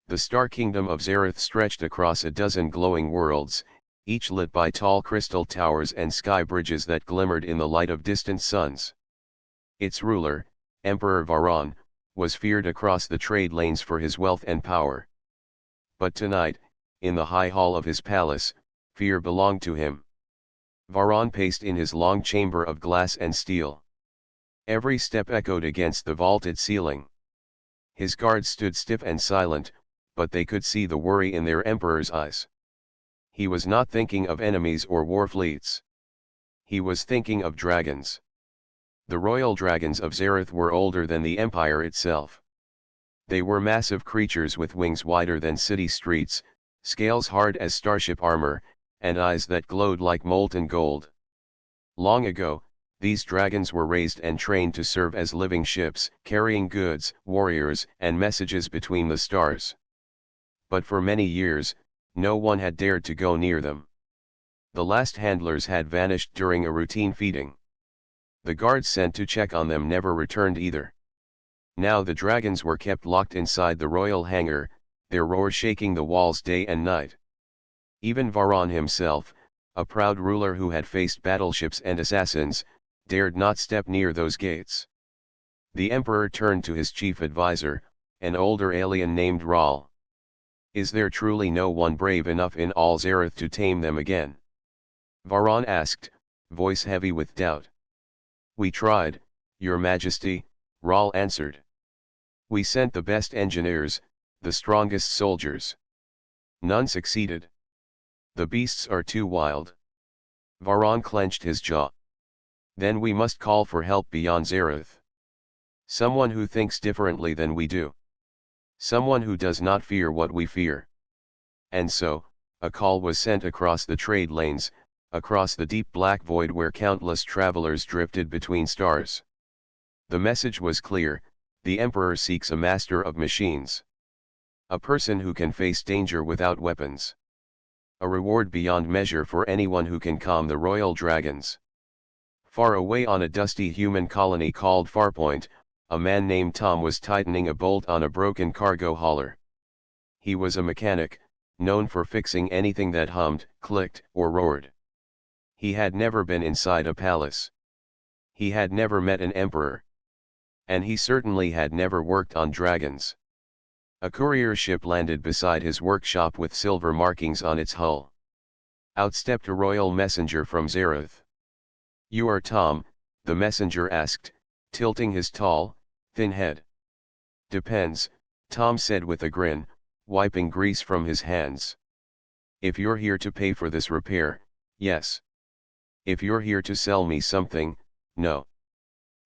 The star kingdom of Zareth stretched across a dozen glowing worlds, each lit by tall crystal towers and sky bridges that glimmered in the light of distant suns. Its ruler, Emperor Varan, was feared across the trade lanes for his wealth and power. But tonight, in the high hall of his palace, fear belonged to him. Varan paced in his long chamber of glass and steel. Every step echoed against the vaulted ceiling. His guards stood stiff and silent, but they could see the worry in their emperor's eyes. He was not thinking of enemies or war fleets. He was thinking of dragons. The royal dragons of Zareth were older than the empire itself. They were massive creatures with wings wider than city streets, scales hard as starship armor, and eyes that glowed like molten gold. Long ago, these dragons were raised and trained to serve as living ships, carrying goods, warriors, and messages between the stars. But for many years, no one had dared to go near them. The last handlers had vanished during a routine feeding. The guards sent to check on them never returned either. Now the dragons were kept locked inside the royal hangar, their roar shaking the walls day and night. Even Varan himself, a proud ruler who had faced battleships and assassins, dared not step near those gates. The emperor turned to his chief advisor, an older alien named Ral. Is there truly no one brave enough in all Zareth to tame them again? Varan asked, voice heavy with doubt. We tried, Your Majesty, Ral answered. We sent the best engineers, the strongest soldiers. None succeeded. The beasts are too wild. Varan clenched his jaw. Then we must call for help beyond Zareth. Someone who thinks differently than we do. Someone who does not fear what we fear. And so, a call was sent across the trade lanes, across the deep black void where countless travelers drifted between stars. The message was clear, the Emperor seeks a master of machines. A person who can face danger without weapons. A reward beyond measure for anyone who can calm the royal dragons. Far away on a dusty human colony called Farpoint, a man named Tom was tightening a bolt on a broken cargo hauler. He was a mechanic, known for fixing anything that hummed, clicked, or roared. He had never been inside a palace. He had never met an emperor. And he certainly had never worked on dragons. A courier ship landed beside his workshop with silver markings on its hull. Out stepped a royal messenger from Zareth. You are Tom, the messenger asked, tilting his tall, thin head. Depends, Tom said with a grin, wiping grease from his hands. If you're here to pay for this repair, yes. If you're here to sell me something, no.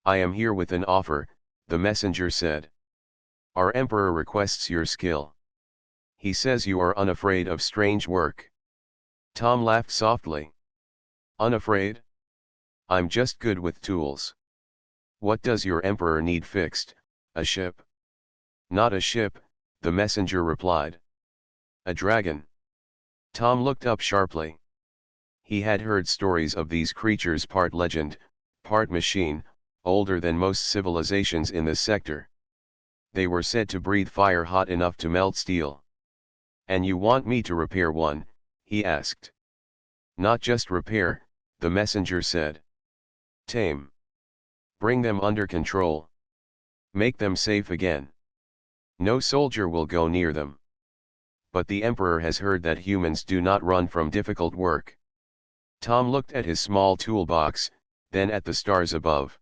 I am here with an offer, the messenger said. Our emperor requests your skill. He says you are unafraid of strange work. Tom laughed softly. Unafraid? I'm just good with tools. What does your emperor need fixed, a ship? Not a ship, the messenger replied. A dragon. Tom looked up sharply. He had heard stories of these creatures, part legend, part machine, older than most civilizations in this sector. They were said to breathe fire hot enough to melt steel. And you want me to repair one? He asked. Not just repair, the messenger said. Tame. Bring them under control. Make them safe again. No soldier will go near them. But the emperor has heard that humans do not run from difficult work. Tom looked at his small toolbox, then at the stars above.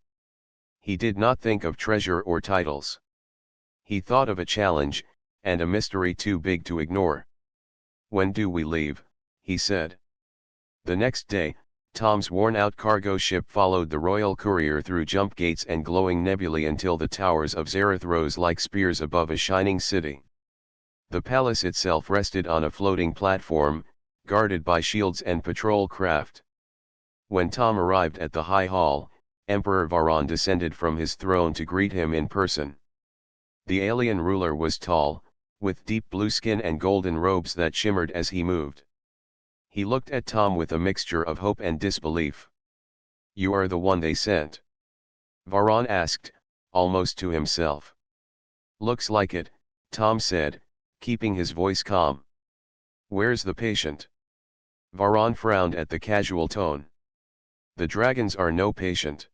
He did not think of treasure or titles. He thought of a challenge, and a mystery too big to ignore. When do we leave? He said. The next day, Tom's worn-out cargo ship followed the royal courier through jump gates and glowing nebulae until the towers of Zareth rose like spears above a shining city. The palace itself rested on a floating platform, guarded by shields and patrol craft. When Tom arrived at the high hall, Emperor Varan descended from his throne to greet him in person. The alien ruler was tall, with deep blue skin and golden robes that shimmered as he moved. He looked at Tom with a mixture of hope and disbelief. You are the one they sent? Varan asked, almost to himself. Looks like it, Tom said, keeping his voice calm. "Where's the patient?" Varan frowned at the casual tone. "The dragons are no patient.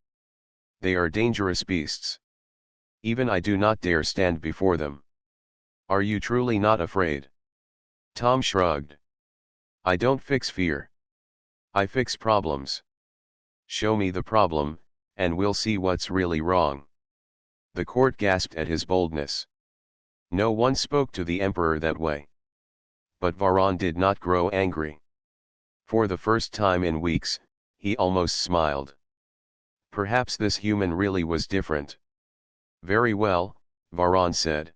They are dangerous beasts. Even I do not dare stand before them." "Are you truly not afraid?" Tom shrugged. "I don't fix fear. I fix problems. Show me the problem, and we'll see what's really wrong." The court gasped at his boldness. No one spoke to the emperor that way. But Varan did not grow angry. For the first time in weeks, he almost smiled. Perhaps this human really was different. "Very well," Varan said.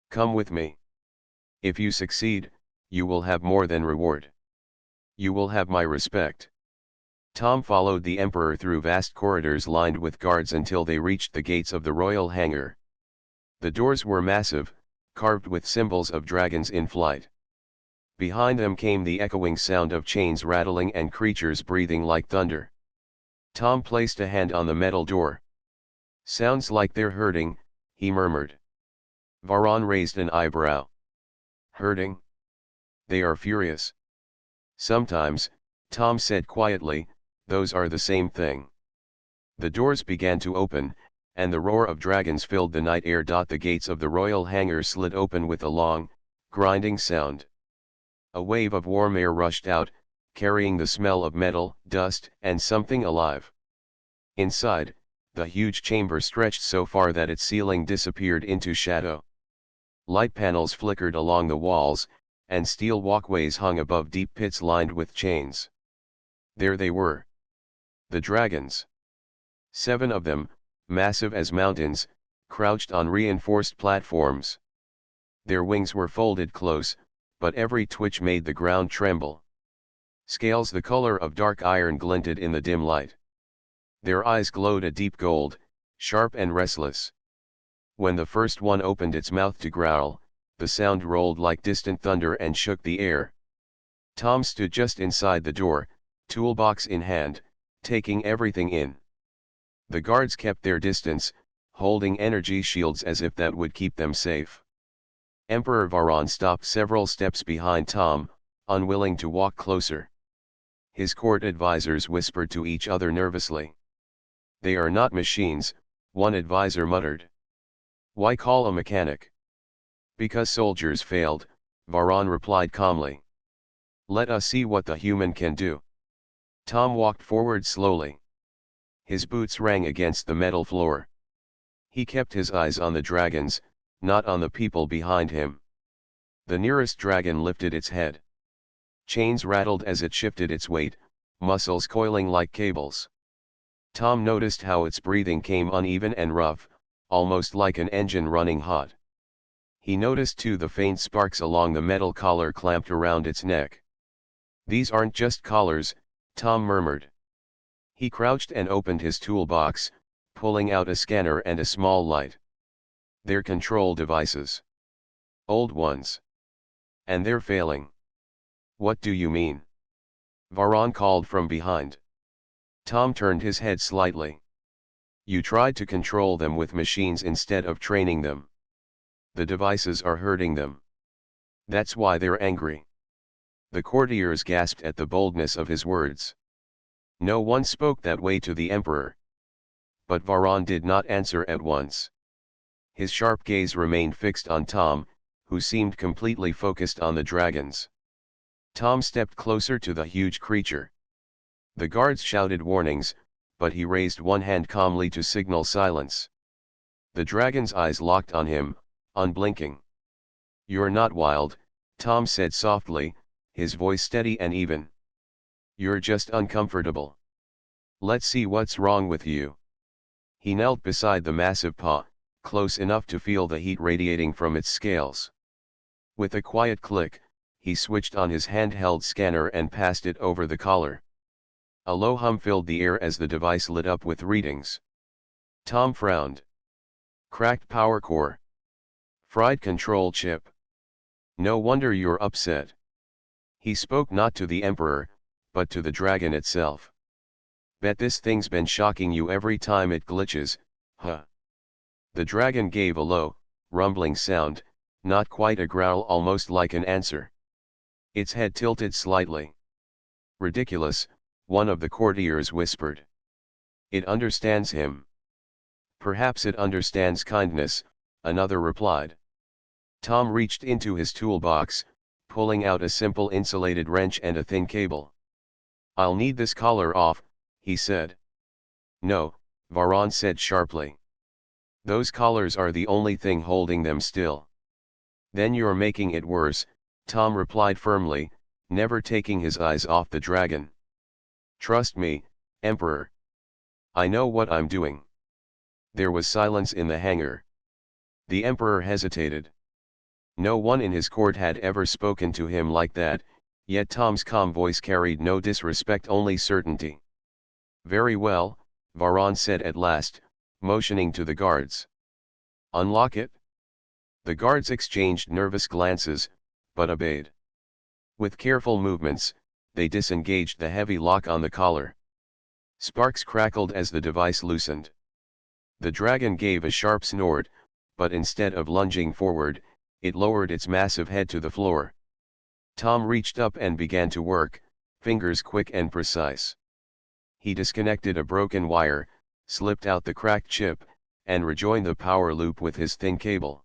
"Come with me. If you succeed, you will have more than reward. You will have my respect." Tom followed the emperor through vast corridors lined with guards until they reached the gates of the royal hangar. The doors were massive, carved with symbols of dragons in flight. Behind them came the echoing sound of chains rattling and creatures breathing like thunder. Tom placed a hand on the metal door. "Sounds like they're hurting," he murmured. Varan raised an eyebrow. "Hurting? They are furious." "Sometimes," Tom said quietly, "those are the same thing." The doors began to open, and the roar of dragons filled the night air. The gates of the royal hangar slid open with a long, grinding sound. A wave of warm air rushed out, carrying the smell of metal, dust, and something alive. Inside, the huge chamber stretched so far that its ceiling disappeared into shadow. Light panels flickered along the walls, and steel walkways hung above deep pits lined with chains. There they were. The dragons. 7 of them, massive as mountains, crouched on reinforced platforms. Their wings were folded close, but every twitch made the ground tremble. Scales the color of dark iron glinted in the dim light. Their eyes glowed a deep gold, sharp and restless. When the first one opened its mouth to growl, the sound rolled like distant thunder and shook the air. Tom stood just inside the door, toolbox in hand, taking everything in. The guards kept their distance, holding energy shields as if that would keep them safe. Emperor Varan stopped several steps behind Tom, unwilling to walk closer. His court advisors whispered to each other nervously. "They are not machines," one advisor muttered. "Why call a mechanic?" "Because soldiers failed," Varan replied calmly. "Let us see what the human can do." Tom walked forward slowly. His boots rang against the metal floor. He kept his eyes on the dragons, not on the people behind him. The nearest dragon lifted its head. Chains rattled as it shifted its weight, muscles coiling like cables. Tom noticed how its breathing came uneven and rough, almost like an engine running hot. He noticed too the faint sparks along the metal collar clamped around its neck. "These aren't just collars," Tom murmured. He crouched and opened his toolbox, pulling out a scanner and a small light. "They're control devices. Old ones. And they're failing." "What do you mean?" Varan called from behind. Tom turned his head slightly. "You tried to control them with machines instead of training them. The devices are hurting them. That's why they're angry." The courtiers gasped at the boldness of his words. No one spoke that way to the emperor. But Varan did not answer at once. His sharp gaze remained fixed on Tom, who seemed completely focused on the dragons. Tom stepped closer to the huge creature. The guards shouted warnings, but he raised one hand calmly to signal silence. The dragon's eyes locked on him, unblinking. "You're not wild," Tom said softly, his voice steady and even. "You're just uncomfortable. Let's see what's wrong with you." He knelt beside the massive paw, close enough to feel the heat radiating from its scales. With a quiet click, he switched on his handheld scanner and passed it over the collar. A low hum filled the air as the device lit up with readings. Tom frowned. "Cracked power core. Fried control chip. No wonder you're upset." He spoke not to the emperor, but to the dragon itself. "Bet this thing's been shocking you every time it glitches, huh?" The dragon gave a low, rumbling sound, Not quite a growl, almost like an answer. Its head tilted slightly. Ridiculous, one of the courtiers whispered. It understands him. Perhaps it understands kindness, another replied. Tom reached into his toolbox, pulling out a simple insulated wrench and a thin cable. I'll need this collar off, he said. No, Varan said sharply. Those collars are the only thing holding them still. Then you're making it worse, Tom replied firmly, never taking his eyes off the dragon. Trust me, Emperor. I know what I'm doing. There was silence in the hangar. The Emperor hesitated. No one in his court had ever spoken to him like that, yet Tom's calm voice carried no disrespect, only certainty. Very well, Varan said at last, motioning to the guards. Unlock it? The guards exchanged nervous glances, but obeyed. With careful movements, they disengaged the heavy lock on the collar. Sparks crackled as the device loosened. The dragon gave a sharp snort, but instead of lunging forward, it lowered its massive head to the floor. Tom reached up and began to work, fingers quick and precise. He disconnected a broken wire, slipped out the cracked chip, and rejoined the power loop with his thin cable.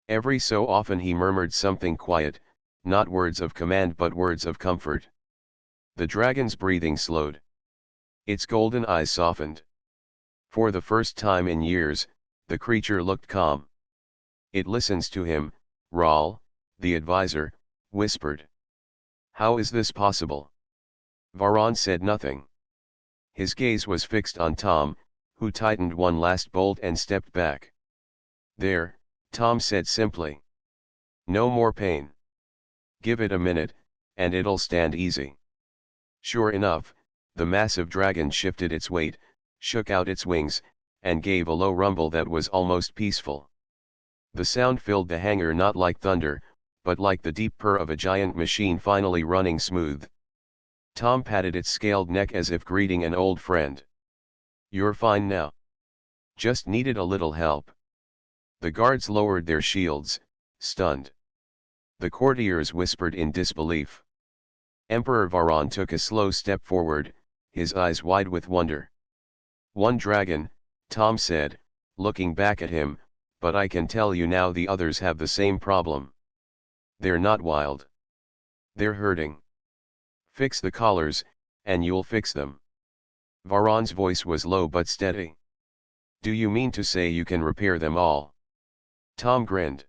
Every so often he murmured something quiet, not words of command but words of comfort. The dragon's breathing slowed. Its golden eyes softened. For the first time in years, the creature looked calm. It listens to him, Rahl, the advisor, whispered. How is this possible? Varan said nothing. His gaze was fixed on Tom, who tightened one last bolt and stepped back. There, Tom said simply. No more pain. Give it a minute, and it'll stand easy. Sure enough, the massive dragon shifted its weight, shook out its wings, and gave a low rumble that was almost peaceful. The sound filled the hangar not like thunder, but like the deep purr of a giant machine finally running smooth. Tom patted its scaled neck as if greeting an old friend. You're fine now. Just needed a little help. The guards lowered their shields, stunned. The courtiers whispered in disbelief. Emperor Varan took a slow step forward, his eyes wide with wonder. One dragon, Tom said, looking back at him, but I can tell you now the others have the same problem. They're not wild. They're hurting. Fix the collars, and you'll fix them. Varan's voice was low but steady. Do you mean to say you can repair them all? Tom grinned.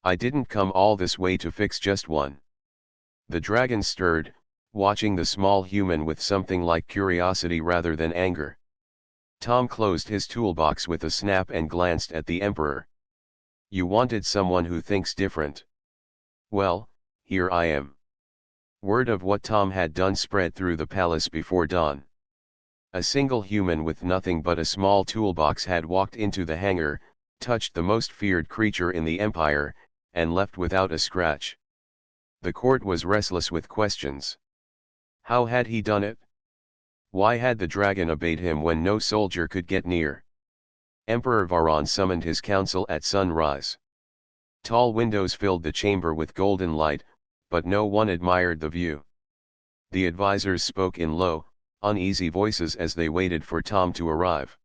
I didn't come all this way to fix just one. The dragon stirred, watching the small human with something like curiosity rather than anger. Tom closed his toolbox with a snap and glanced at the Emperor. You wanted someone who thinks different. Well, here I am. Word of what Tom had done spread through the palace before dawn. A single human with nothing but a small toolbox had walked into the hangar, touched the most feared creature in the empire, and left without a scratch. The court was restless with questions. How had he done it? Why had the dragon obeyed him when no soldier could get near? Emperor Varan summoned his council at sunrise. Tall windows filled the chamber with golden light, but no one admired the view. The advisors spoke in low, uneasy voices as they waited for Tom to arrive.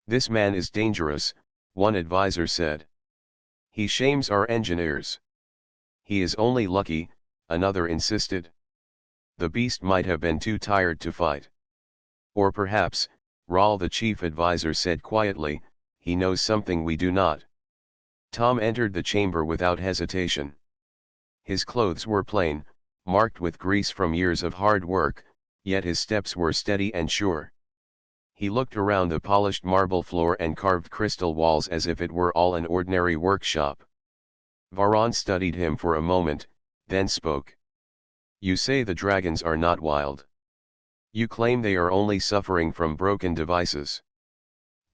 This man is dangerous, one advisor said. He shames our engineers. He is only lucky, another insisted. The beast might have been too tired to fight. Or perhaps, Rahl the chief advisor said quietly, he knows something we do not. Tom entered the chamber without hesitation. His clothes were plain, marked with grease from years of hard work, yet his steps were steady and sure. He looked around the polished marble floor and carved crystal walls as if it were all an ordinary workshop. Varan studied him for a moment, then spoke. You say the dragons are not wild. You claim they are only suffering from broken devices.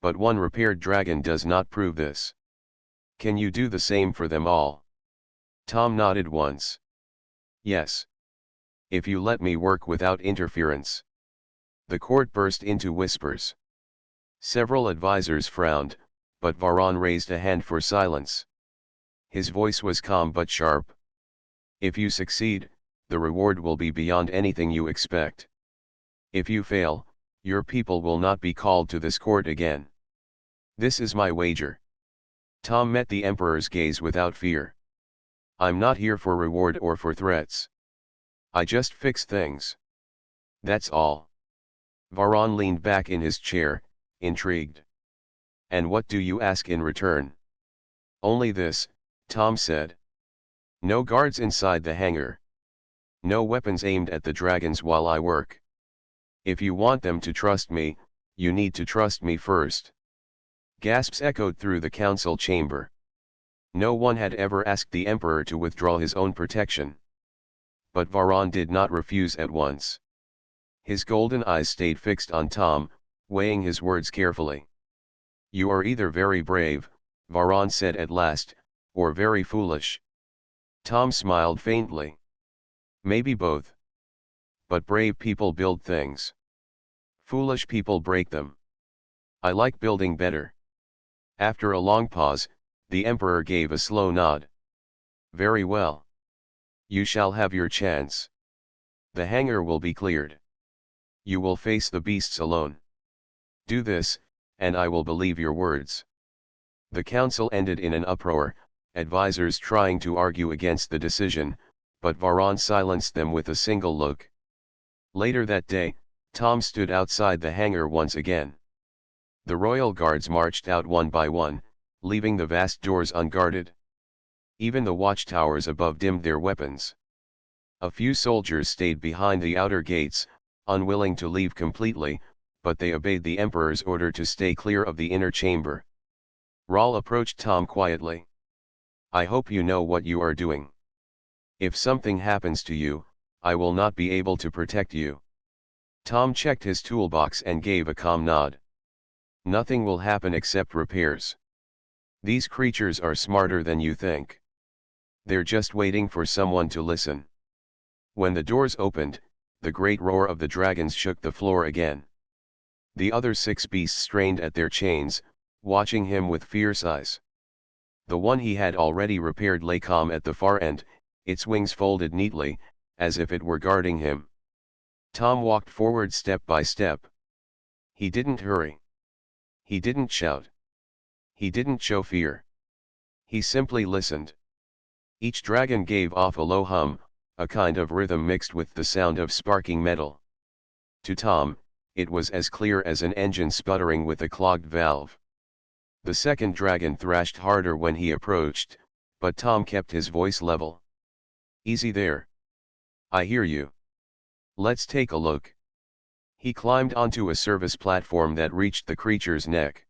But one repaired dragon does not prove this. Can you do the same for them all? Tom nodded once. Yes. If you let me work without interference. The court burst into whispers. Several advisors frowned, but Varan raised a hand for silence. His voice was calm but sharp. If you succeed, the reward will be beyond anything you expect. If you fail, your people will not be called to this court again. This is my wager. Tom met the Emperor's gaze without fear. I'm not here for reward or for threats. I just fix things. That's all. Varan leaned back in his chair, intrigued. And what do you ask in return? Only this, Tom said. No guards inside the hangar. No weapons aimed at the dragons while I work. If you want them to trust me, you need to trust me first. Gasps echoed through the council chamber. No one had ever asked the Emperor to withdraw his own protection. But Varan did not refuse at once. His golden eyes stayed fixed on Tom, weighing his words carefully. You are either very brave, Varan said at last, or very foolish. Tom smiled faintly. Maybe both. But brave people build things. Foolish people break them. I like building better. After a long pause, the Emperor gave a slow nod. Very well. You shall have your chance. The hangar will be cleared. You will face the beasts alone. Do this, and I will believe your words. The council ended in an uproar, advisors trying to argue against the decision, but Varan silenced them with a single look. Later that day, Tom stood outside the hangar once again. The royal guards marched out one by one, leaving the vast doors unguarded. Even the watchtowers above dimmed their weapons. A few soldiers stayed behind the outer gates, unwilling to leave completely, but they obeyed the Emperor's order to stay clear of the inner chamber. Rahl approached Tom quietly. I hope you know what you are doing. If something happens to you, I will not be able to protect you. Tom checked his toolbox and gave a calm nod. Nothing will happen except repairs. These creatures are smarter than you think. They're just waiting for someone to listen. When the doors opened, the great roar of the dragons shook the floor again. The other 6 beasts strained at their chains, watching him with fierce eyes. The one he had already repaired lay calm at the far end, its wings folded neatly, as if it were guarding him. Tom walked forward step by step. He didn't hurry. He didn't shout. He didn't show fear. He simply listened. Each dragon gave off a low hum, a kind of rhythm mixed with the sound of sparking metal. To Tom, it was as clear as an engine sputtering with a clogged valve. The second dragon thrashed harder when he approached, but Tom kept his voice level. Easy there. I hear you. Let's take a look. He climbed onto a service platform that reached the creature's neck.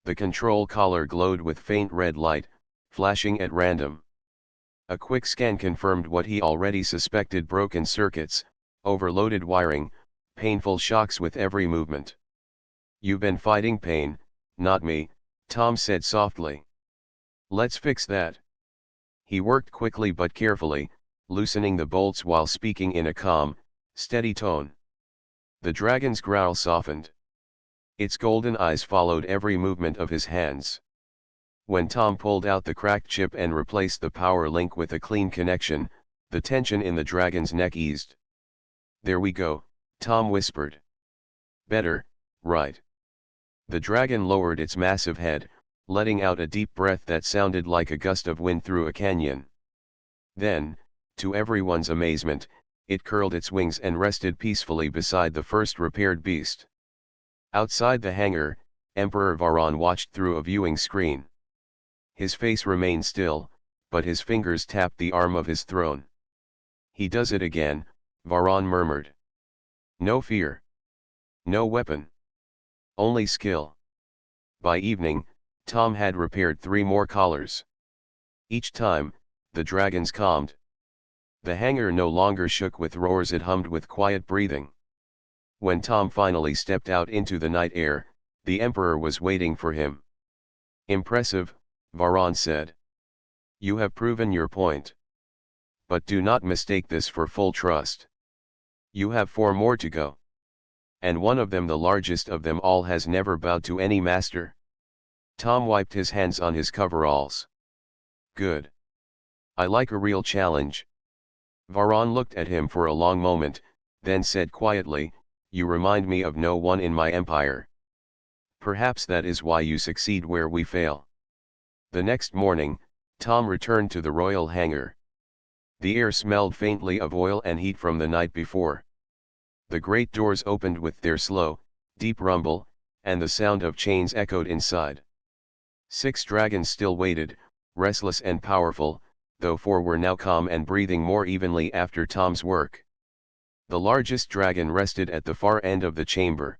The control collar glowed with faint red light, flashing at random. A quick scan confirmed what he already suspected: broken circuits, overloaded wiring, painful shocks with every movement. You've been fighting pain, not me, Tom said softly. Let's fix that. He worked quickly but carefully, loosening the bolts while speaking in a calm, steady tone. The dragon's growl softened. Its golden eyes followed every movement of his hands. When Tom pulled out the cracked chip and replaced the power link with a clean connection, the tension in the dragon's neck eased. There we go, Tom whispered. Better, right? The dragon lowered its massive head, letting out a deep breath that sounded like a gust of wind through a canyon. Then, to everyone's amazement, it curled its wings and rested peacefully beside the first repaired beast. Outside the hangar, Emperor Varan watched through a viewing screen. His face remained still, but his fingers tapped the arm of his throne. He does it again, Varan murmured. No fear. No weapon. Only skill. By evening, Tom had repaired 3 more collars. Each time, the dragons calmed. The hangar no longer shook with roars, it hummed with quiet breathing. When Tom finally stepped out into the night air, the Emperor was waiting for him. Impressive, Varan said. You have proven your point. But do not mistake this for full trust. You have 4 more to go. And one of them, the largest of them all, has never bowed to any master. Tom wiped his hands on his coveralls. Good. I like a real challenge. Varan looked at him for a long moment, then said quietly, "You remind me of no one in my empire. Perhaps that is why you succeed where we fail." The next morning, Tom returned to the royal hangar. The air smelled faintly of oil and heat from the night before. The great doors opened with their slow, deep rumble, and the sound of chains echoed inside. 6 dragons still waited, restless and powerful, though 4 were now calm and breathing more evenly after Tom's work. The largest dragon rested at the far end of the chamber.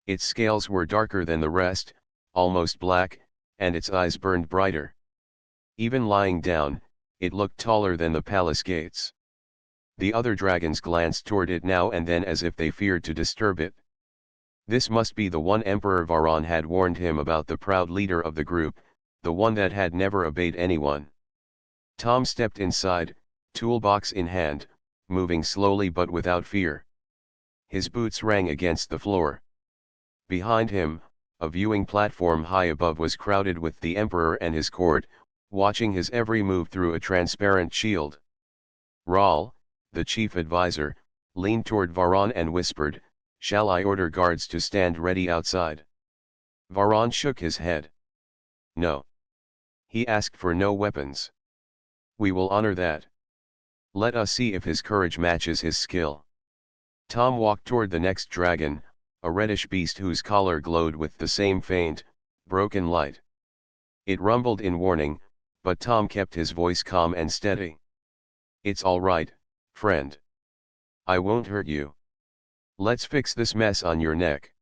Its scales were darker than the rest, almost black, and its eyes burned brighter. Even lying down, it looked taller than the palace gates. The other dragons glanced toward it now and then as if they feared to disturb it. This must be the one Emperor Varan had warned him about, the proud leader of the group, the one that had never obeyed anyone. Tom stepped inside, toolbox in hand, moving slowly but without fear. His boots rang against the floor. Behind him, a viewing platform high above was crowded with the Emperor and his court, watching his every move through a transparent shield. Rahl, the chief advisor, leaned toward Varan and whispered, "Shall I order guards to stand ready outside?" Varan shook his head. "No. He asked for no weapons. We will honor that. Let us see if his courage matches his skill." Tom walked toward the next dragon, a reddish beast whose collar glowed with the same faint, broken light. It rumbled in warning, but Tom kept his voice calm and steady. "It's all right, friend. I won't hurt you. Let's fix this mess on your neck."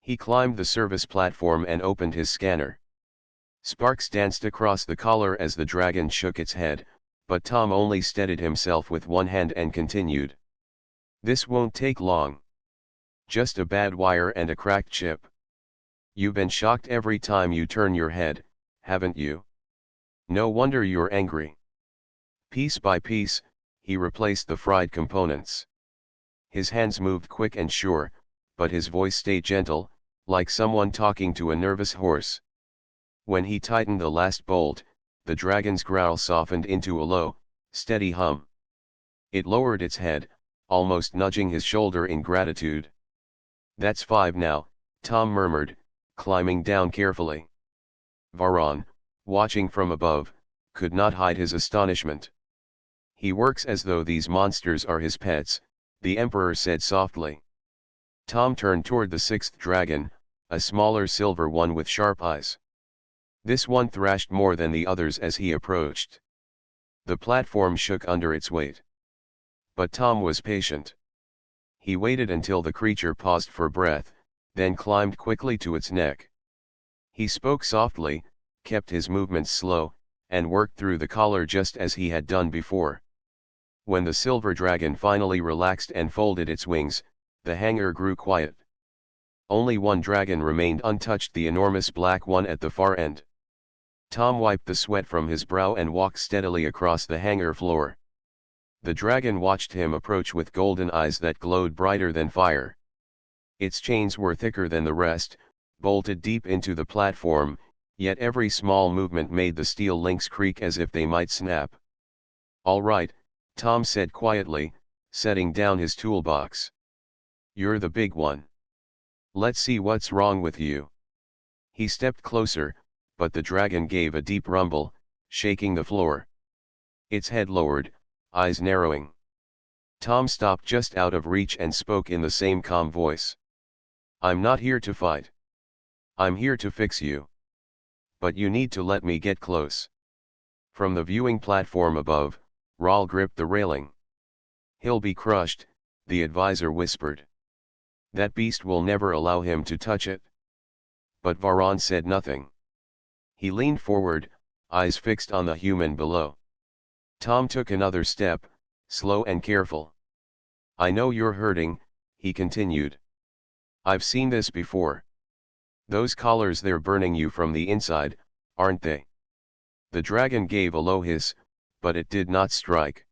He climbed the service platform and opened his scanner. Sparks danced across the collar as the dragon shook its head, but Tom only steadied himself with one hand and continued. "This won't take long. Just a bad wire and a cracked chip. You've been shocked every time you turn your head, haven't you? No wonder you're angry." Piece by piece, he replaced the fried components. His hands moved quick and sure, but his voice stayed gentle, like someone talking to a nervous horse. When he tightened the last bolt, the dragon's growl softened into a low, steady hum. It lowered its head, almost nudging his shoulder in gratitude. "That's 5 now," Tom murmured, climbing down carefully. Varan, watching from above, could not hide his astonishment. "He works as though these monsters are his pets," the Emperor said softly. Tom turned toward the 6th dragon, a smaller silver one with sharp eyes. This one thrashed more than the others as he approached. The platform shook under its weight. But Tom was patient. He waited until the creature paused for breath, then climbed quickly to its neck. He spoke softly, kept his movements slow, and worked through the collar just as he had done before. When the silver dragon finally relaxed and folded its wings, the hangar grew quiet. Only one dragon remained untouched, the enormous black one at the far end. Tom wiped the sweat from his brow and walked steadily across the hangar floor. The dragon watched him approach with golden eyes that glowed brighter than fire. Its chains were thicker than the rest, bolted deep into the platform, yet every small movement made the steel links creak as if they might snap. "All right," Tom said quietly, setting down his toolbox. "You're the big one. Let's see what's wrong with you." He stepped closer, but the dragon gave a deep rumble, shaking the floor. Its head lowered, eyes narrowing. Tom stopped just out of reach and spoke in the same calm voice. "I'm not here to fight. I'm here to fix you. But you need to let me get close." From the viewing platform above, Rahl gripped the railing. "He'll be crushed," the advisor whispered. "That beast will never allow him to touch it." But Varan said nothing. He leaned forward, eyes fixed on the human below. Tom took another step, slow and careful. "I know you're hurting," he continued. "I've seen this before. Those collars, they're burning you from the inside, aren't they?" The dragon gave a low hiss, but it did not strike.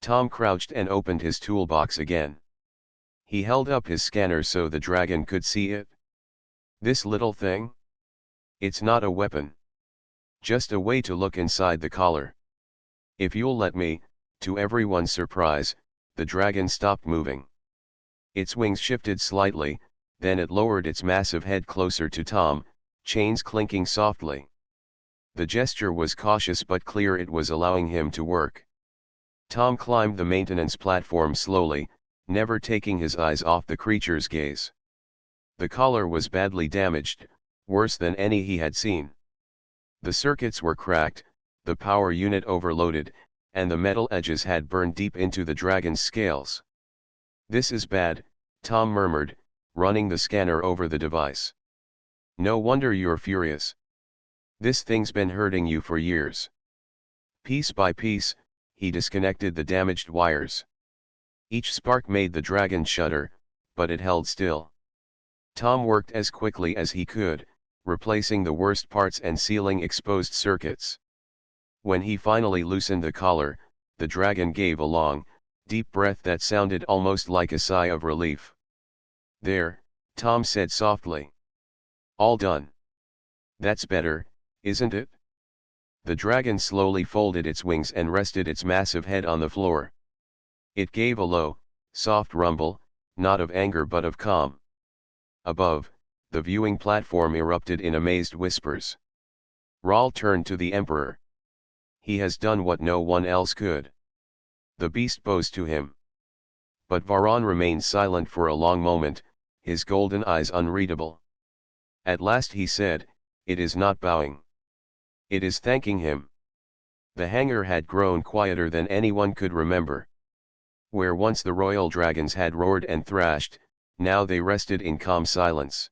Tom crouched and opened his toolbox again. He held up his scanner so the dragon could see it. "This little thing? It's not a weapon. Just a way to look inside the collar. If you'll let me, to everyone's surprise, the dragon stopped moving. Its wings shifted slightly, then it lowered its massive head closer to Tom, chains clinking softly. The gesture was cautious but clear. It was allowing him to work. Tom climbed the maintenance platform slowly, never taking his eyes off the creature's gaze. The collar was badly damaged, worse than any he had seen. The circuits were cracked, the power unit overloaded, and the metal edges had burned deep into the dragon's scales. "This is bad," Tom murmured, running the scanner over the device. "No wonder you're furious. This thing's been hurting you for years." Piece by piece, he disconnected the damaged wires. Each spark made the dragon shudder, but it held still. Tom worked as quickly as he could, replacing the worst parts and sealing exposed circuits. When he finally loosened the collar, the dragon gave a long, deep breath that sounded almost like a sigh of relief. "There," Tom said softly. "All done. That's better, isn't it?" The dragon slowly folded its wings and rested its massive head on the floor. It gave a low, soft rumble, not of anger but of calm. Above, the viewing platform erupted in amazed whispers. Rahl turned to the Emperor. "He has done what no one else could." The beast bows to him. But Varan remained silent for a long moment, his golden eyes unreadable. At last he said, "It is not bowing. It is thanking him." The hangar had grown quieter than anyone could remember. Where once the royal dragons had roared and thrashed, now they rested in calm silence.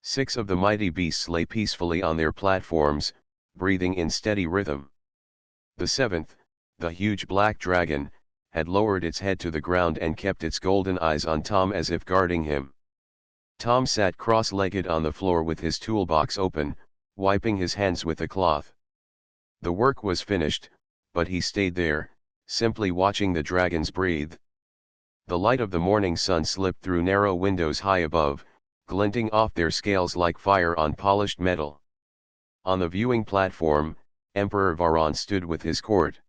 6 of the mighty beasts lay peacefully on their platforms, breathing in steady rhythm. The 7th, the huge black dragon, had lowered its head to the ground and kept its golden eyes on Tom as if guarding him. Tom sat cross-legged on the floor with his toolbox open, wiping his hands with a cloth. The work was finished, but he stayed there, simply watching the dragons breathe. The light of the morning sun slipped through narrow windows high above, glinting off their scales like fire on polished metal. On the viewing platform, Emperor Varan stood with his court.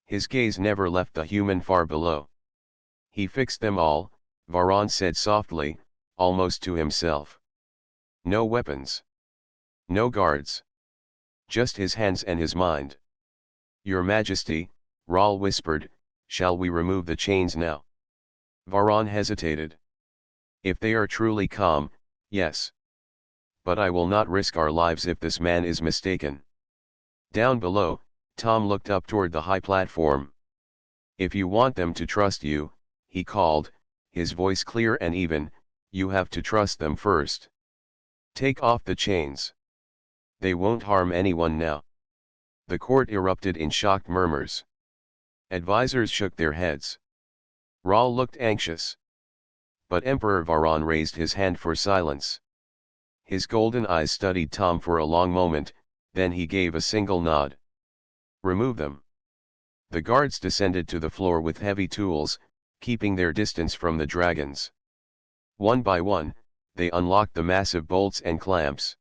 His gaze never left the human far below. "He fixed them all," Varan said softly, almost to himself. "No weapons. No guards. Just his hands and his mind." "Your Majesty," Rahl whispered, "shall we remove the chains now?" Varan hesitated. "If they are truly calm, yes. But I will not risk our lives if this man is mistaken." Down below, Tom looked up toward the high platform. "If you want them to trust you," he called, his voice clear and even, "you have to trust them first. Take off the chains. They won't harm anyone now." The court erupted in shocked murmurs. Advisors shook their heads. Rahl looked anxious. But Emperor Varan raised his hand for silence. His golden eyes studied Tom for a long moment, then he gave a single nod. "Remove them." The guards descended to the floor with heavy tools, keeping their distance from the dragons. One by one, they unlocked the massive bolts and clamps.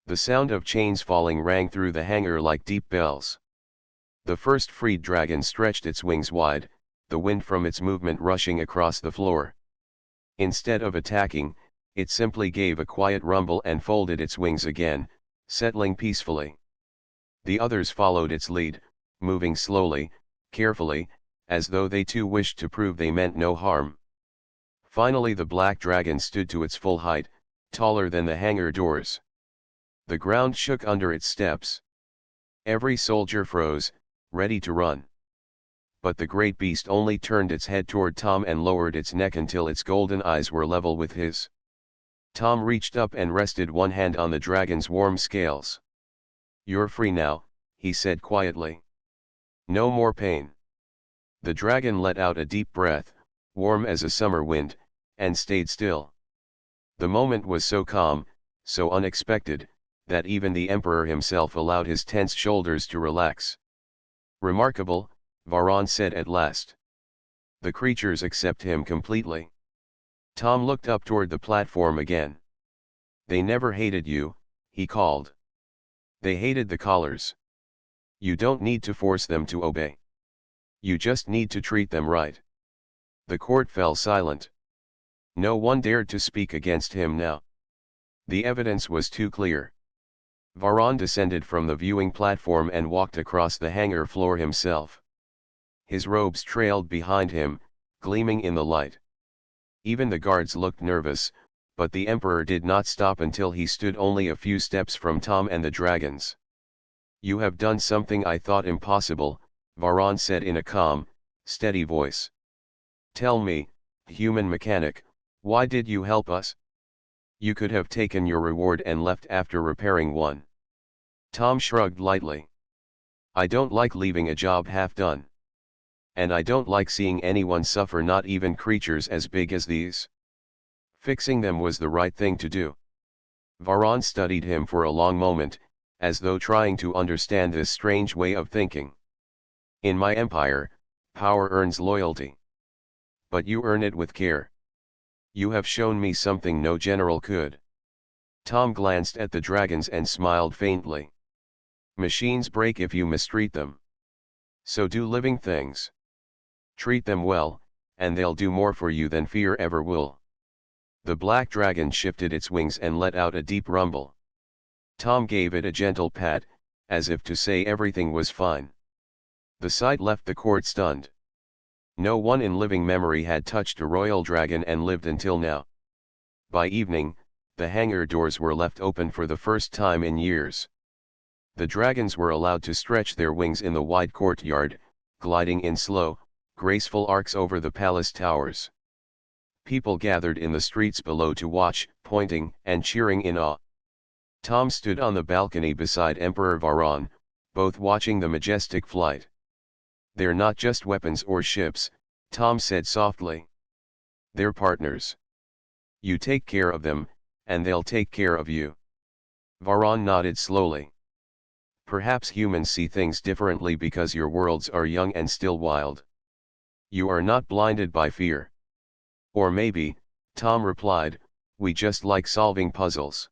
The sound of chains falling rang through the hangar like deep bells. The first freed dragon stretched its wings wide, the wind from its movement rushing across the floor. Instead of attacking, it simply gave a quiet rumble and folded its wings again, settling peacefully. The others followed its lead, moving slowly, carefully, as though they too wished to prove they meant no harm. Finally the black dragon stood to its full height, taller than the hangar doors. The ground shook under its steps. Every soldier froze, ready to run. But the great beast only turned its head toward Tom and lowered its neck until its golden eyes were level with his. Tom reached up and rested one hand on the dragon's warm scales. "You're free now," he said quietly. "No more pain." The dragon let out a deep breath, warm as a summer wind, and stayed still. The moment was so calm, so unexpected, that even the Emperor himself allowed his tense shoulders to relax. "Remarkable," Varan said at last. "The creatures accept him completely." Tom looked up toward the platform again. "They never hated you," he called. They hated the collars. You don't need to force them to obey. You just need to treat them right. The court fell silent. No one dared to speak against him now. The evidence was too clear. Varan descended from the viewing platform and walked across the hangar floor himself. His robes trailed behind him, gleaming in the light. Even the guards looked nervous, but the Emperor did not stop until he stood only a few steps from Tom and the dragons. "You have done something I thought impossible," Varan said in a calm, steady voice. "Tell me, human mechanic, why did you help us? You could have taken your reward and left after repairing one." Tom shrugged lightly. "I don't like leaving a job half done. And I don't like seeing anyone suffer, not even creatures as big as these. Fixing them was the right thing to do." Varan studied him for a long moment, as though trying to understand this strange way of thinking. "In my empire, power earns loyalty. But you earn it with care. You have shown me something no general could." Tom glanced at the dragons and smiled faintly. "Machines break if you mistreat them. So do living things. Treat them well, and they'll do more for you than fear ever will." The black dragon shifted its wings and let out a deep rumble. Tom gave it a gentle pat, as if to say everything was fine. The sight left the court stunned. No one in living memory had touched a royal dragon and lived until now. By evening, the hangar doors were left open for the first time in years. The dragons were allowed to stretch their wings in the wide courtyard, gliding in slow, graceful arcs over the palace towers. People gathered in the streets below to watch, pointing and cheering in awe. Tom stood on the balcony beside Emperor Varan, both watching the majestic flight. "They're not just weapons or ships," Tom said softly. "They're partners. You take care of them, and they'll take care of you." Varan nodded slowly. "Perhaps humans see things differently because your worlds are young and still wild. You are not blinded by fear. Or maybe," Tom replied, "we just like solving puzzles."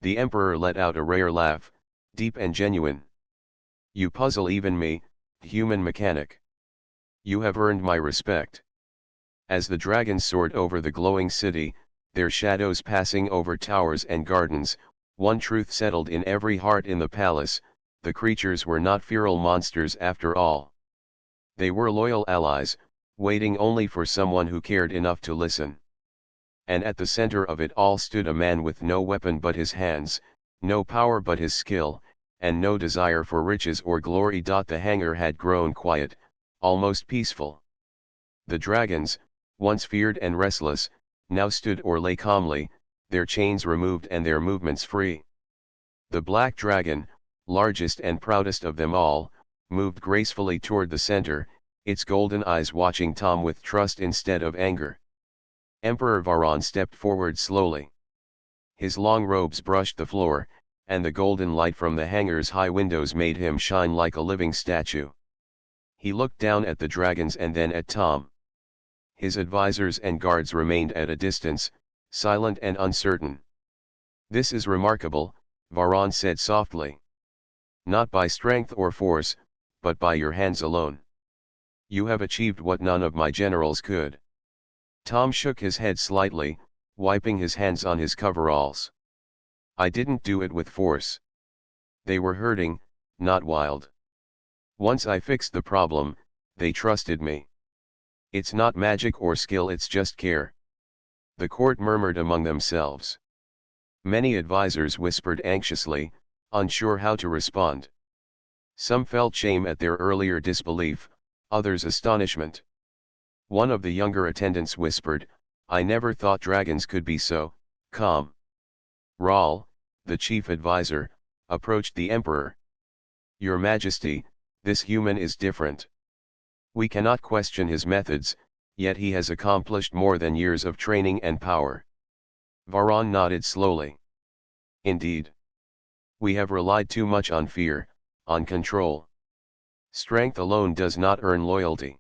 The Emperor let out a rare laugh, deep and genuine. "You puzzle even me, human mechanic. You have earned my respect." As the dragons soared over the glowing city, their shadows passing over towers and gardens, one truth settled in every heart in the palace: the creatures were not feral monsters after all. They were loyal allies, waiting only for someone who cared enough to listen. And at the center of it all stood a man with no weapon but his hands, no power but his skill, and no desire for riches or glory. The hangar had grown quiet, almost peaceful. The dragons, once feared and restless, now stood or lay calmly, their chains removed and their movements free. The black dragon, largest and proudest of them all, moved gracefully toward the center, its golden eyes watching Tom with trust instead of anger. Emperor Varan stepped forward slowly. His long robes brushed the floor, and the golden light from the hangar's high windows made him shine like a living statue. He looked down at the dragons and then at Tom. His advisors and guards remained at a distance, silent and uncertain. "This is remarkable," Varan said softly. "Not by strength or force, but by your hands alone. You have achieved what none of my generals could." Tom shook his head slightly, wiping his hands on his coveralls. "I didn't do it with force. They were hurting, not wild. Once I fixed the problem, they trusted me. It's not magic or skill, it's just care." The court murmured among themselves. Many advisors whispered anxiously, unsure how to respond. Some felt shame at their earlier disbelief, others astonishment. One of the younger attendants whispered, "I never thought dragons could be so calm." Rahl, the chief advisor, approached the emperor. "Your Majesty, this human is different. We cannot question his methods, yet he has accomplished more than years of training and power." Varan nodded slowly. "Indeed. We have relied too much on fear, on control. Strength alone does not earn loyalty.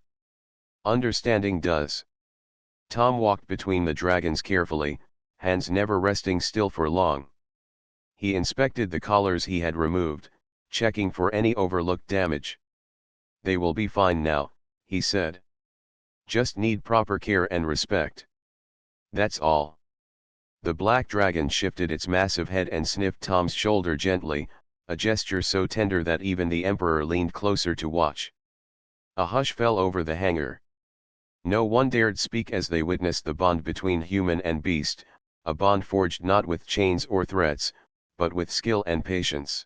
Understanding does." Tom walked between the dragons carefully, hands never resting still for long. He inspected the collars he had removed, checking for any overlooked damage. "They will be fine now," he said. "Just need proper care and respect. That's all." The black dragon shifted its massive head and sniffed Tom's shoulder gently, a gesture so tender that even the Emperor leaned closer to watch. A hush fell over the hangar. No one dared speak as they witnessed the bond between human and beast, a bond forged not with chains or threats, but with skill and patience.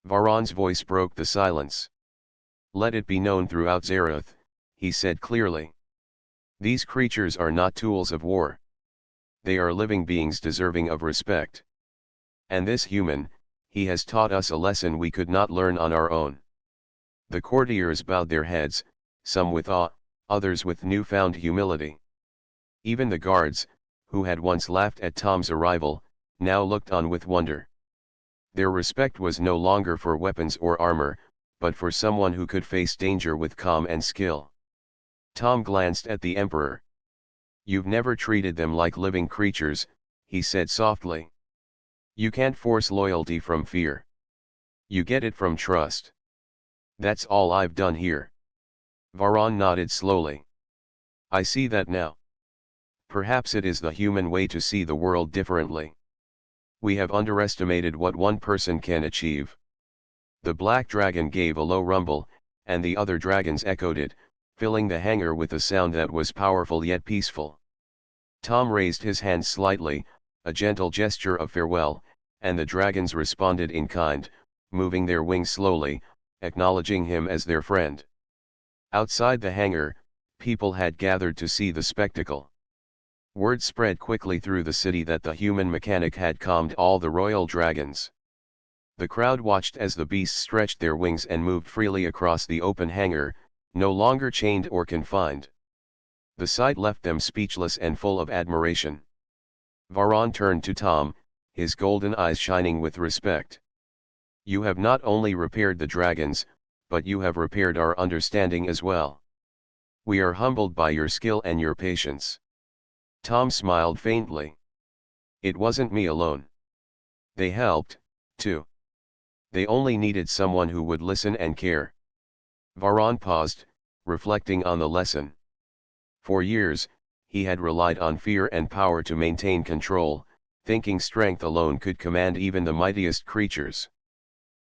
Varan's voice broke the silence. "Let it be known throughout Zereth," he said clearly. "These creatures are not tools of war. They are living beings deserving of respect. And this human, he has taught us a lesson we could not learn on our own." The courtiers bowed their heads, some with awe, others with newfound humility. Even the guards, who had once laughed at Tom's arrival, now looked on with wonder. Their respect was no longer for weapons or armor, but for someone who could face danger with calm and skill. Tom glanced at the Emperor. "You've never treated them like living creatures," he said softly. "You can't force loyalty from fear. You get it from trust. That's all I've done here." Varan nodded slowly. "I see that now. Perhaps it is the human way to see the world differently. We have underestimated what one person can achieve." The black dragon gave a low rumble, and the other dragons echoed it, filling the hangar with a sound that was powerful yet peaceful. Tom raised his hand slightly, a gentle gesture of farewell, and the dragons responded in kind, moving their wings slowly, acknowledging him as their friend. Outside the hangar, people had gathered to see the spectacle. Word spread quickly through the city that the human mechanic had calmed all the royal dragons. The crowd watched as the beasts stretched their wings and moved freely across the open hangar, no longer chained or confined. The sight left them speechless and full of admiration. Varan turned to Tom, his golden eyes shining with respect. "You have not only repaired the dragons, but you have repaired our understanding as well. We are humbled by your skill and your patience." Tom smiled faintly. "It wasn't me alone. They helped, too. They only needed someone who would listen and care." Varan paused, reflecting on the lesson. For years, he had relied on fear and power to maintain control, thinking strength alone could command even the mightiest creatures.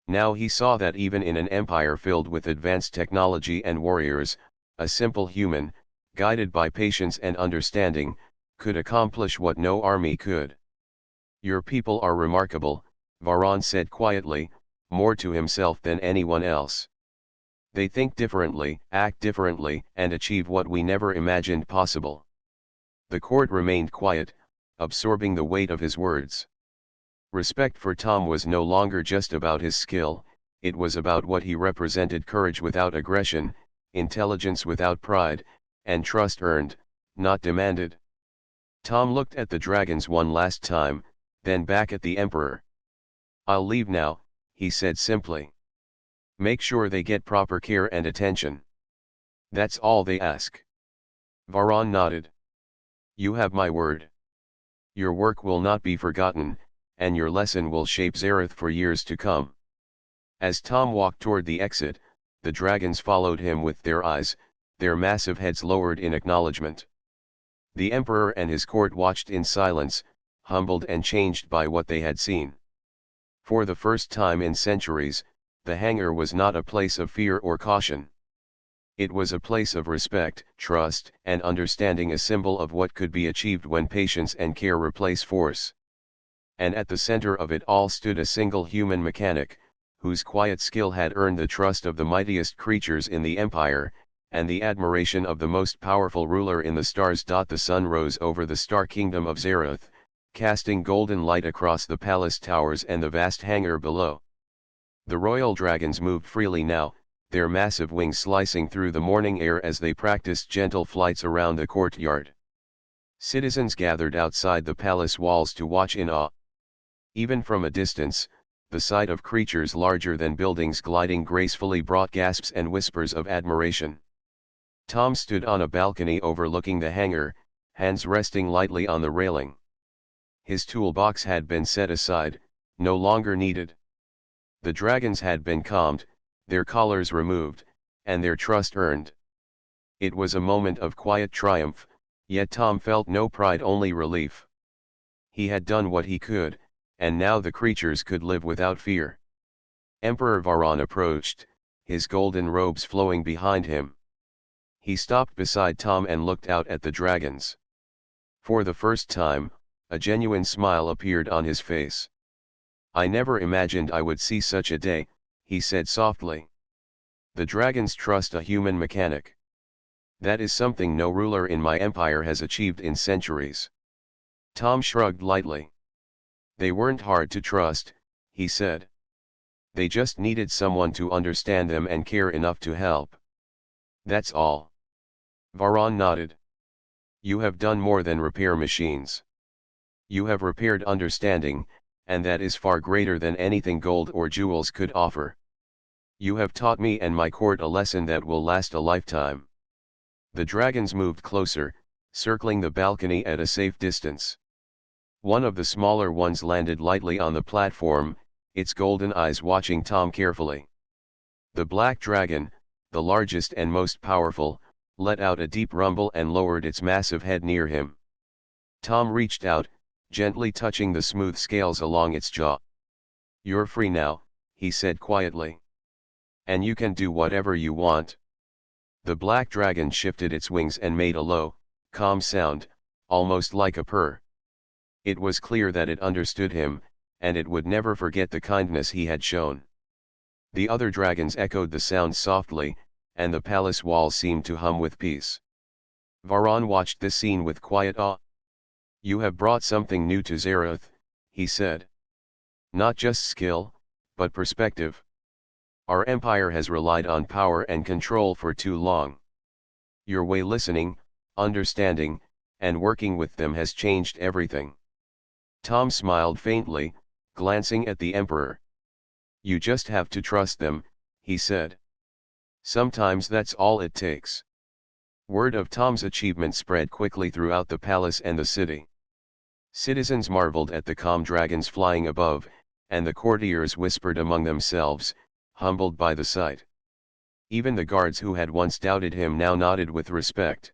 Now he saw that even in an empire filled with advanced technology and warriors, a simple human, guided by patience and understanding, could accomplish what no army could. "Your people are remarkable," Varan said quietly, more to himself than anyone else. "They think differently, act differently, and achieve what we never imagined possible." The court remained quiet, absorbing the weight of his words. Respect for Tom was no longer just about his skill, it was about what he represented: courage without aggression, intelligence without pride, and trust earned, not demanded. Tom looked at the dragons one last time, then back at the Emperor. "I'll leave now," he said simply. "Make sure they get proper care and attention. That's all they ask." Varan nodded. "You have my word. Your work will not be forgotten, and your lesson will shape Zereth for years to come." As Tom walked toward the exit, the dragons followed him with their eyes, their massive heads lowered in acknowledgement. The Emperor and his court watched in silence, humbled and changed by what they had seen. For the first time in centuries, the hangar was not a place of fear or caution. It was a place of respect, trust, and understanding, a symbol of what could be achieved when patience and care replace force. And at the center of it all stood a single human mechanic, whose quiet skill had earned the trust of the mightiest creatures in the Empire, and the admiration of the most powerful ruler in the stars. The sun rose over the star kingdom of Zereth, casting golden light across the palace towers and the vast hangar below. The royal dragons moved freely now, their massive wings slicing through the morning air as they practiced gentle flights around the courtyard. Citizens gathered outside the palace walls to watch in awe. Even from a distance, the sight of creatures larger than buildings gliding gracefully brought gasps and whispers of admiration. Tom stood on a balcony overlooking the hangar, hands resting lightly on the railing. His toolbox had been set aside, no longer needed. The dragons had been calmed, their collars removed, and their trust earned. It was a moment of quiet triumph, yet Tom felt no pride, only relief. He had done what he could, and now the creatures could live without fear. Emperor Varan approached, his golden robes flowing behind him. He stopped beside Tom and looked out at the dragons. For the first time, a genuine smile appeared on his face. "I never imagined I would see such a day," he said softly. "The dragons trust a human mechanic. That is something no ruler in my empire has achieved in centuries." Tom shrugged lightly. "They weren't hard to trust," he said. "They just needed someone to understand them and care enough to help. That's all." Varan nodded. "You have done more than repair machines. You have repaired understanding, and that is far greater than anything gold or jewels could offer. You have taught me and my court a lesson that will last a lifetime." The dragons moved closer, circling the balcony at a safe distance. One of the smaller ones landed lightly on the platform, its golden eyes watching Tom carefully. The black dragon, the largest and most powerful, let out a deep rumble and lowered its massive head near him. Tom reached out, gently touching the smooth scales along its jaw. "You're free now," he said quietly. "And you can do whatever you want." The black dragon shifted its wings and made a low, calm sound, almost like a purr. It was clear that it understood him, and it would never forget the kindness he had shown. The other dragons echoed the sound softly, and the palace walls seemed to hum with peace. Varan watched this scene with quiet awe. "You have brought something new to Zarath," he said. "Not just skill, but perspective. Our empire has relied on power and control for too long. Your way listening, understanding, and working with them has changed everything." Tom smiled faintly, glancing at the Emperor. "You just have to trust them," he said. "Sometimes that's all it takes." Word of Tom's achievement spread quickly throughout the palace and the city. Citizens marveled at the calm dragons flying above, and the courtiers whispered among themselves, humbled by the sight. Even the guards who had once doubted him now nodded with respect.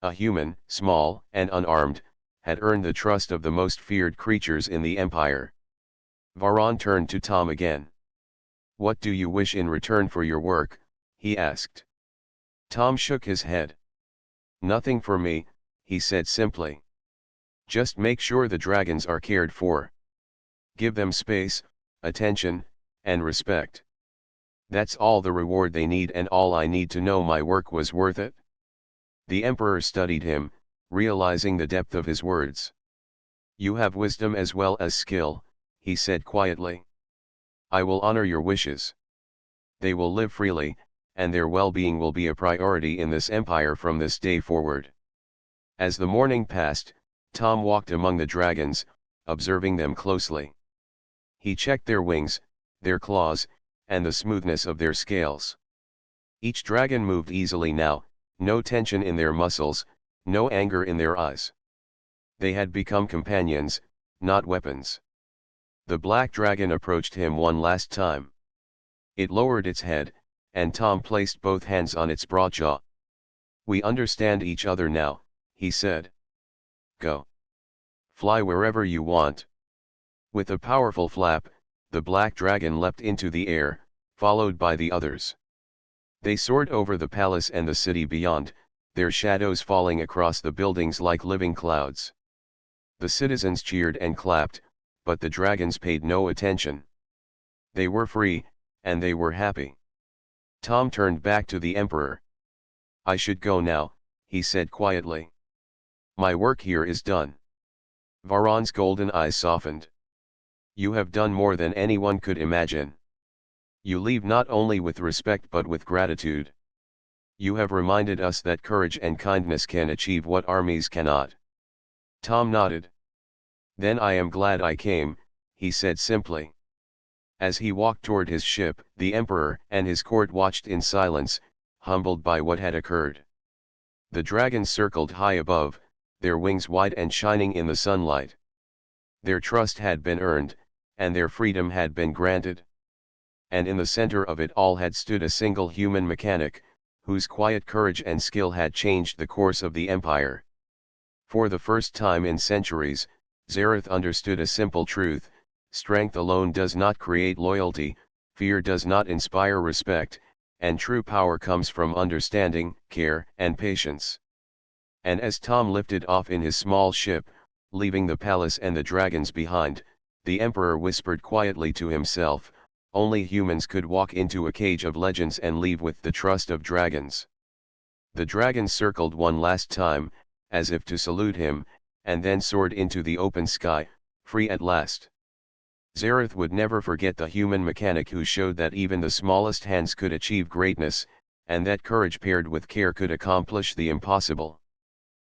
A human, small and unarmed, had earned the trust of the most feared creatures in the empire. Varan turned to Tom again. "What do you wish in return for your work?" he asked. Tom shook his head. "Nothing for me," he said simply. "Just make sure the dragons are cared for. Give them space, attention, and respect. That's all the reward they need, and all I need to know my work was worth it." The Emperor studied him, realizing the depth of his words. "You have wisdom as well as skill," he said quietly. "I will honor your wishes. They will live freely, and their well-being will be a priority in this empire from this day forward." As the morning passed, Tom walked among the dragons, observing them closely. He checked their wings, their claws, and the smoothness of their scales. Each dragon moved easily now, no tension in their muscles, no anger in their eyes. They had become companions, not weapons. The black dragon approached him one last time. It lowered its head, and Tom placed both hands on its broad jaw. "We understand each other now," he said. "Go. Fly wherever you want." With a powerful flap, the black dragon leapt into the air, followed by the others. They soared over the palace and the city beyond, their shadows falling across the buildings like living clouds. The citizens cheered and clapped, but the dragons paid no attention. They were free, and they were happy. Tom turned back to the Emperor. "I should go now," he said quietly. "My work here is done." Varan's golden eyes softened. "You have done more than anyone could imagine. You leave not only with respect but with gratitude. You have reminded us that courage and kindness can achieve what armies cannot." Tom nodded. "Then I am glad I came," he said simply. As he walked toward his ship, the Emperor and his court watched in silence, humbled by what had occurred. The dragons circled high above, their wings wide and shining in the sunlight. Their trust had been earned, and their freedom had been granted. And in the center of it all had stood a single human mechanic, whose quiet courage and skill had changed the course of the empire. For the first time in centuries, Zareth understood a simple truth: strength alone does not create loyalty, fear does not inspire respect, and true power comes from understanding, care, and patience. And as Tom lifted off in his small ship, leaving the palace and the dragons behind, the Emperor whispered quietly to himself, "Only humans could walk into a cage of legends and leave with the trust of dragons." The dragons circled one last time, as if to salute him, and then soared into the open sky, free at last. Zareth would never forget the human mechanic who showed that even the smallest hands could achieve greatness, and that courage paired with care could accomplish the impossible.